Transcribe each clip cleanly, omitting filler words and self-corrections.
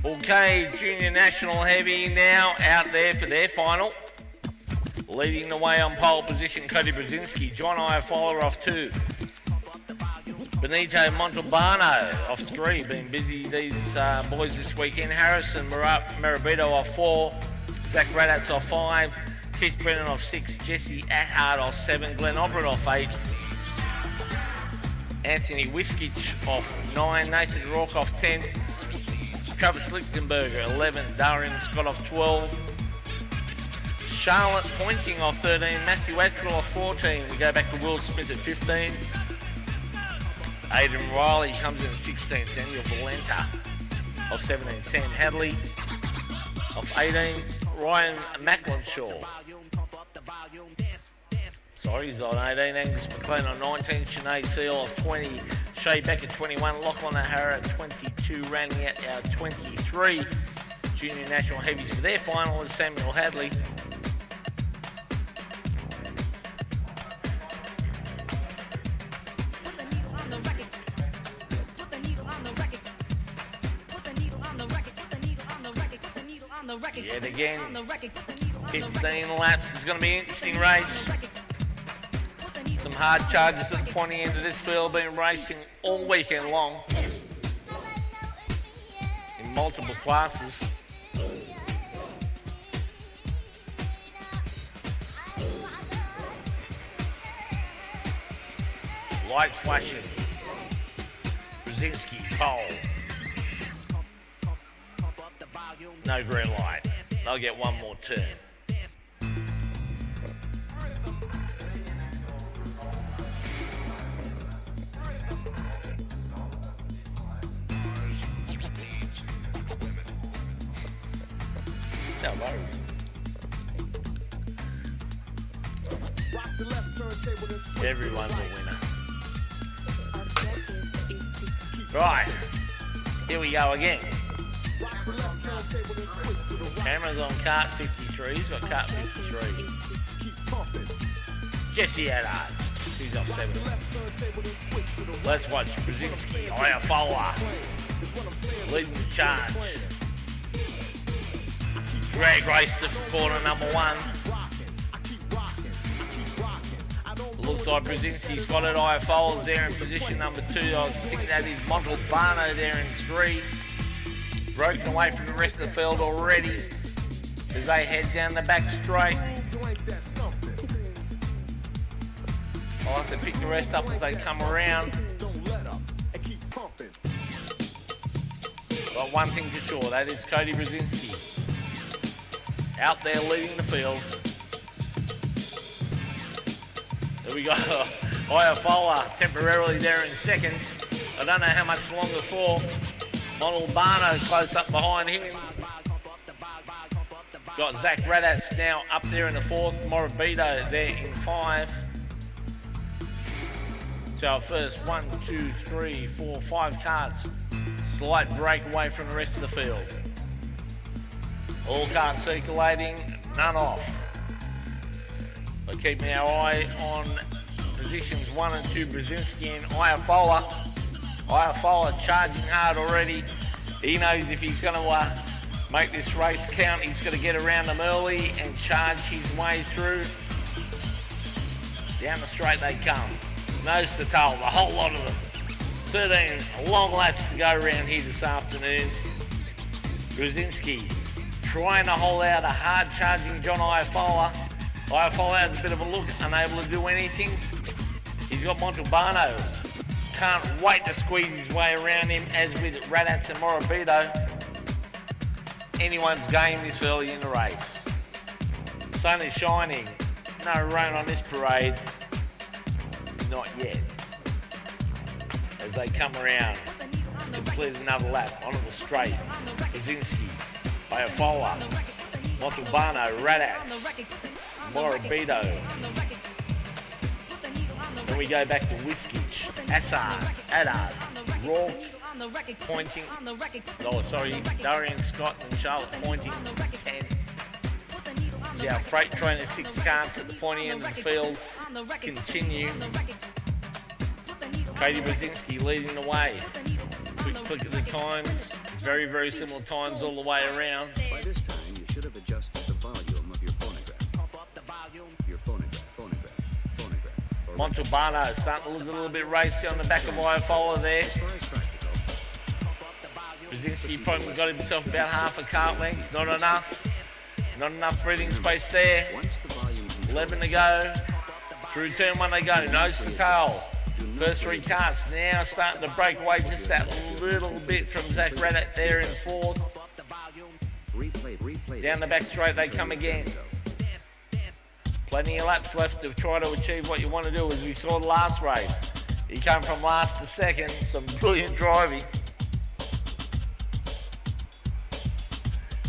Okay, Junior National Heavy now out there for their final. Leading the way on pole position, Cody Brzezinski. John Iafola off 2. Benito Montalbano off 3. Been busy, these boys this weekend. Harrison Marabito off 4. Zach Radatz off 5. Keith Brennan off 6. Jesse Attard off 7. Glenn Obrit off 8. Anthony Wiskich off 9. Nathan Rourke off 10. Travis Lichtenberger 11. Darian Scott off 12. Charlotte Pointing off 13, Matthew Attrell off 14. We go back to Will Smith at 15. Aidan Riley comes in at 16. Daniel Valenta off 17. Sam Hadley off 18. Ryan Macklinshaw. Sorry, he's on 18. Angus McLean on 19. Sinead Seal off 20. Shay Beck at 21. Lachlan O'Hara at 22. Rounding out our 23. Junior National Heavies for their final is Samuel Hadley. Yet again, 15 laps. It's going to be an interesting race. Some hard charges at the pointy end of this field, been racing all weekend long in multiple classes. Lights flashing. Brzezinski pole. No green light. They'll get one more turn. No worries. Everyone's a winner. Right. Here we go again. Cameron's on cart 53. He's got cart 53. Jesse Attard. He's off 7. Let's watch Brzezinski. Iafola leading the charge. Greg race to corner number 1. Looks like Brzezinski's got it. Iafola's there in position number 2. I think that is Montalbano there in 3. Broken away from the rest of the field already as they head down the back straight. I'll have to pick the rest up as they come around. But one thing for sure, that is Cody Brzezinski out there leading the field. There we go. Iafola temporarily there in second. I don't know how much longer for. Montalbano close up behind him. Got Zach Radatz now up there in the 4th. Morabito there in 5. So our first 1, 2, 3, 4, 5 carts. Slight break away from the rest of the field. All carts circulating, none off. But keeping our eye on positions 1 and 2, Brzezinski and Iafola. Iafola charging hard already. He knows if he's going to make this race count, he's got to get around them early and charge his way through. Down the straight they come. Nose to tail, the whole lot of them. 13 long laps to go around here this afternoon. Brzezinski trying to hold out a hard charging John Iafola. Iafola has a bit of a look, unable to do anything. He's got Montalbano. Can't wait to squeeze his way around him, as with Radatz and Morabito. Anyone's game this early in the race. Sun is shining. No rain on this parade. Not yet. As they come around, complete another lap onto the straight. Brzezinski, Iafola, Montalbano, Radatz, Morabito. Then we go back to Wiskich, Attard, Rourke, Pointing. Oh, sorry, Darian Scott and Charlotte Pointing, 10. Yeah, freight trainer 6 carts at the pointy end of the field continue. Cody Brzezinski leading the way. Quick flick of the times. Very, very similar times all the way around. By this time, you should have adjusted the volume of your phonograph. Pump up the volume. Your phonograph. Montalbano starting to look a little bit racy on the back of Iofola there. Brzezinski probably got himself about half a cart length. Not enough. Not enough breathing space there. 11 to go. Through turn 1 they go. Nose to tail. First 3 carts now starting to break away just that little bit from Zach Radat there in 4th. Down the back straight they come again. Plenty of laps left to try to achieve what you want to do, as we saw the last race. He came from last to second, some brilliant driving.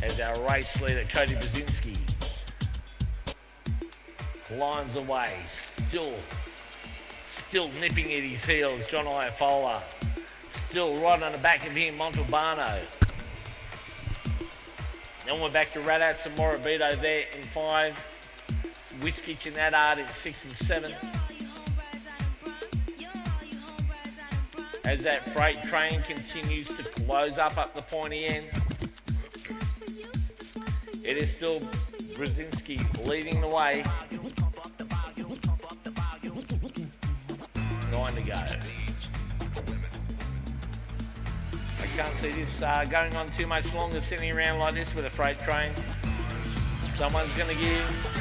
As our race leader, Cody Brzezinski, lines away, still nipping at his heels, John Iofola. Still right on the back of him, Montalbano. Then we're back to Radats and Morabito there in 5. Whiskich and Adard in 6 and 7. As that freight train continues to close up the pointy end, it is still Brzezinski leading the way. 9 to go. I can't see this going on too much longer, sitting around like this with a freight train. Someone's going to give.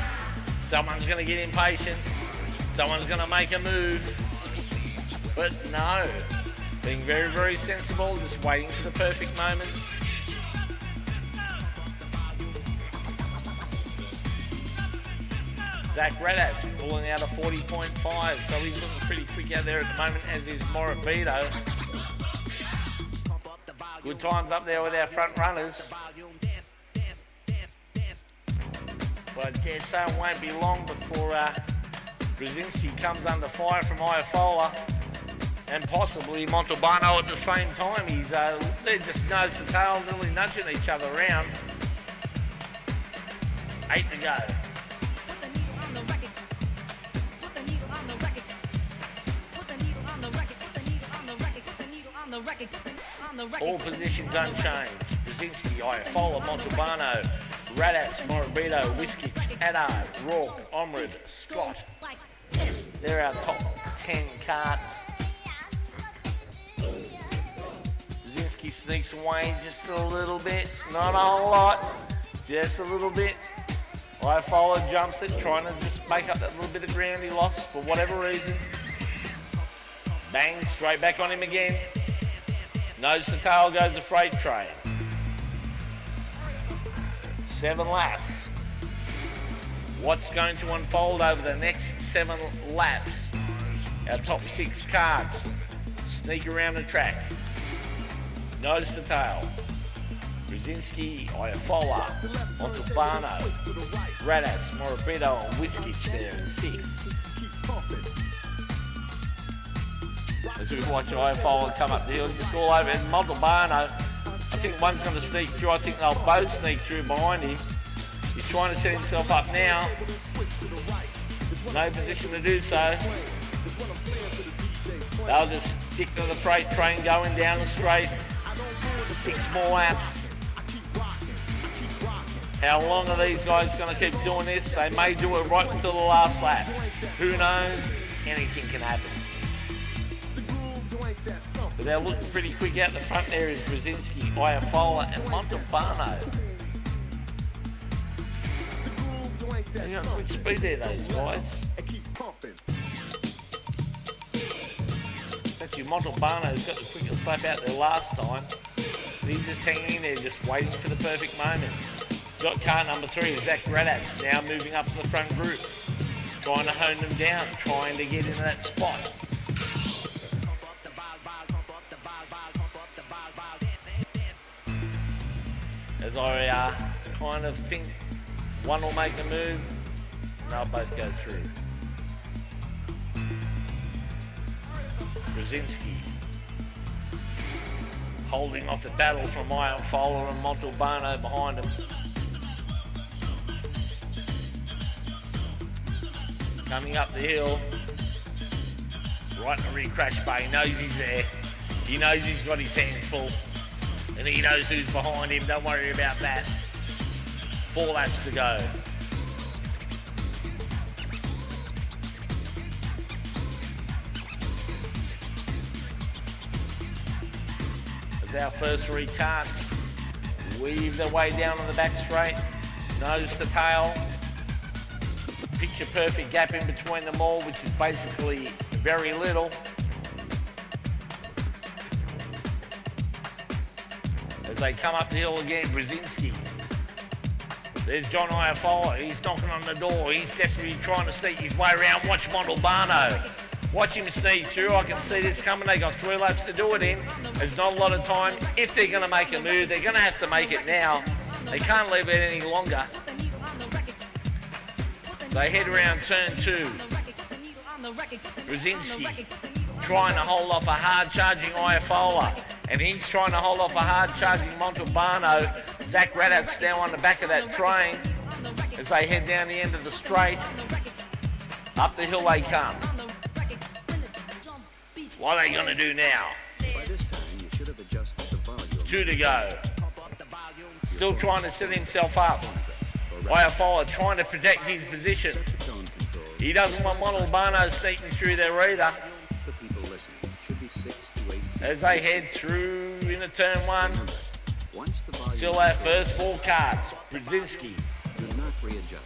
Someone's going to get impatient. Someone's going to make a move. But no. Being very, very sensible. Just waiting for the perfect moment. Zach Radat's pulling out a 40.5. So he's looking pretty quick out there at the moment, as is Morabito. Good times up there with our front runners. But I dare say it won't be long before Brzezinski comes under fire from Iofola and possibly Montalbano at the same time. They're just nose to tail, really nudging each other around. 8 to go. All positions unchanged. Brzezinski, Iofola, Montalbano, Radats, Morabito, Whiskey, Adard, Rourke, Omrid, Scott. They're our top 10 carts. Brzezinski sneaks away just a little bit, not a whole lot, just a little bit. Iofola jumps it, trying to just make up that little bit of ground he lost for whatever reason. Bang, straight back on him again. Nose to tail goes the freight train. 7 laps. What's going to unfold over the next 7 laps? Our top 6 carts sneak around the track. Nose to tail. Brzezinski, Iofola, Montalbano, Radats, Morabito and Whiskich there in 6. As we watch Iofola come up the hill, just all over. And Montalbano, I think one's going to sneak through. I think they'll both sneak through behind him. He's trying to set himself up now. No position to do so. They'll just stick to the freight train going down the straight. 6 more laps. How long are these guys going to keep doing this? They may do it right until the last lap. Who knows? Anything can happen. But they're looking pretty quick out the front there is Brzezinski, Iofola and Montalbano. They got quick speed there, those guys. Actually, Montalbano's got the quickest lap out there last time. He's just hanging in there, just waiting for the perfect moment. Got car number 3, Zach Radats, now moving up to the front group. Trying to hone them down, trying to get into that spot. As I kind of think one will make a move, and they'll both go through. Brzezinski holding off the battle from Iofola and Montalbano behind him. Coming up the hill, right in the rear crash bay. He knows he's there. He knows he's got his hands full. And he knows who's behind him, don't worry about that. 4 laps to go. As our first 3 carts weave their way down on the back straight, nose to tail. Picture perfect gap in between them all, which is basically very little. As they come up the hill again, Brzezinski. There's John Iafolla, he's knocking on the door, he's desperately trying to sneak his way around. Watch Montalbano. Watch him sneak through. I can see this coming. They got 3 laps to do it in. There's not a lot of time. If they're going to make a move, they're going to have to make it now. They can't leave it any longer. They head around turn 2. Brzezinski trying to hold off a hard-charging Iafolla. And he's trying to hold off a hard-charging Montalbano. Zach Raddat's now on the back of that train as they head down the end of the straight. Up the hill they come. What are they going to do now? By this time, you should have adjusted the volume. 2 to go. Still trying to set himself up. Iafolla trying to protect his position. He doesn't want Montalbano sneaking through there either. For people listening, should be 6 to 8 feet. As they head through into turn 1. Remember, once the volume Still our first 4 carts. Brzezinski, do not readjust.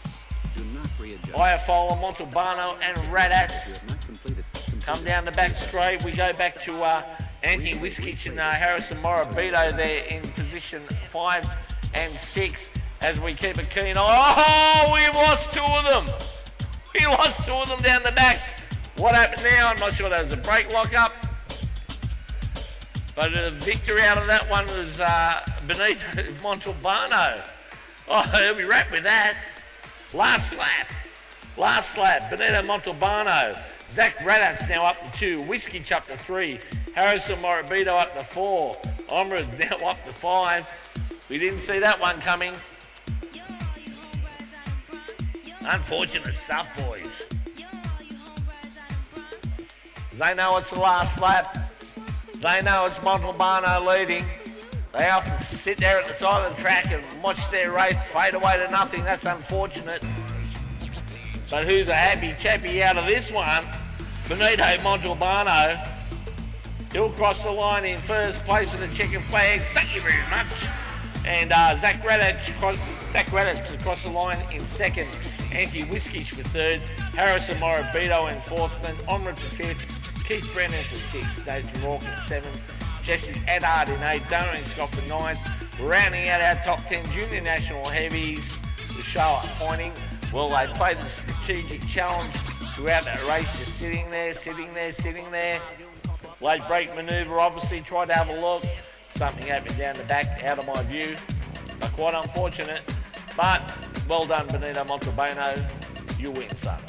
Do not readjust. Iafolla, Montalbano and Raddat You have not completed. come down the back straight. We go back to Anthony Wiskich and Harrison Morabito there in position 5 and 6 as we keep a keen eye. Oh, we lost 2 of them. We lost 2 of them down the back. What happened now? I'm not sure. There was a brake lock-up. But the victor out of that one was Benito Montalbano. Oh, he'll be wrapped with that. Last lap, Benito Montalbano. Zach Raddat's now up to 2, Wiskich up to 3, Harrison Morabito up to 4, Omra's now up to 5. We didn't see that one coming. Unfortunate stuff, boys. They know it's the last lap. They know it's Montalbano leading. They have to sit there at the side of the track and watch their race fade away to nothing. That's unfortunate. But who's a happy chappy out of this one? Benito Montalbano. He'll cross the line in first place with a checkered flag. Thank you very much. And Zach Raddat's across the line in second. Anthony Wiskich for third. Harrison Morabito in fourth. Then Omra for fifth. Keith Brennan for sixth. Nathan Rourke in seventh. Jesse Eddard in eighth. Darren Scott for ninth. Rounding out our top 10 junior national heavies. The show at Pointing. Well, they played the strategic challenge throughout that race, just sitting there. Late break manoeuvre, obviously, tried to have a look. Something happened down the back, out of my view. Quite unfortunate, but well done, Benito Montalbano. You win, son.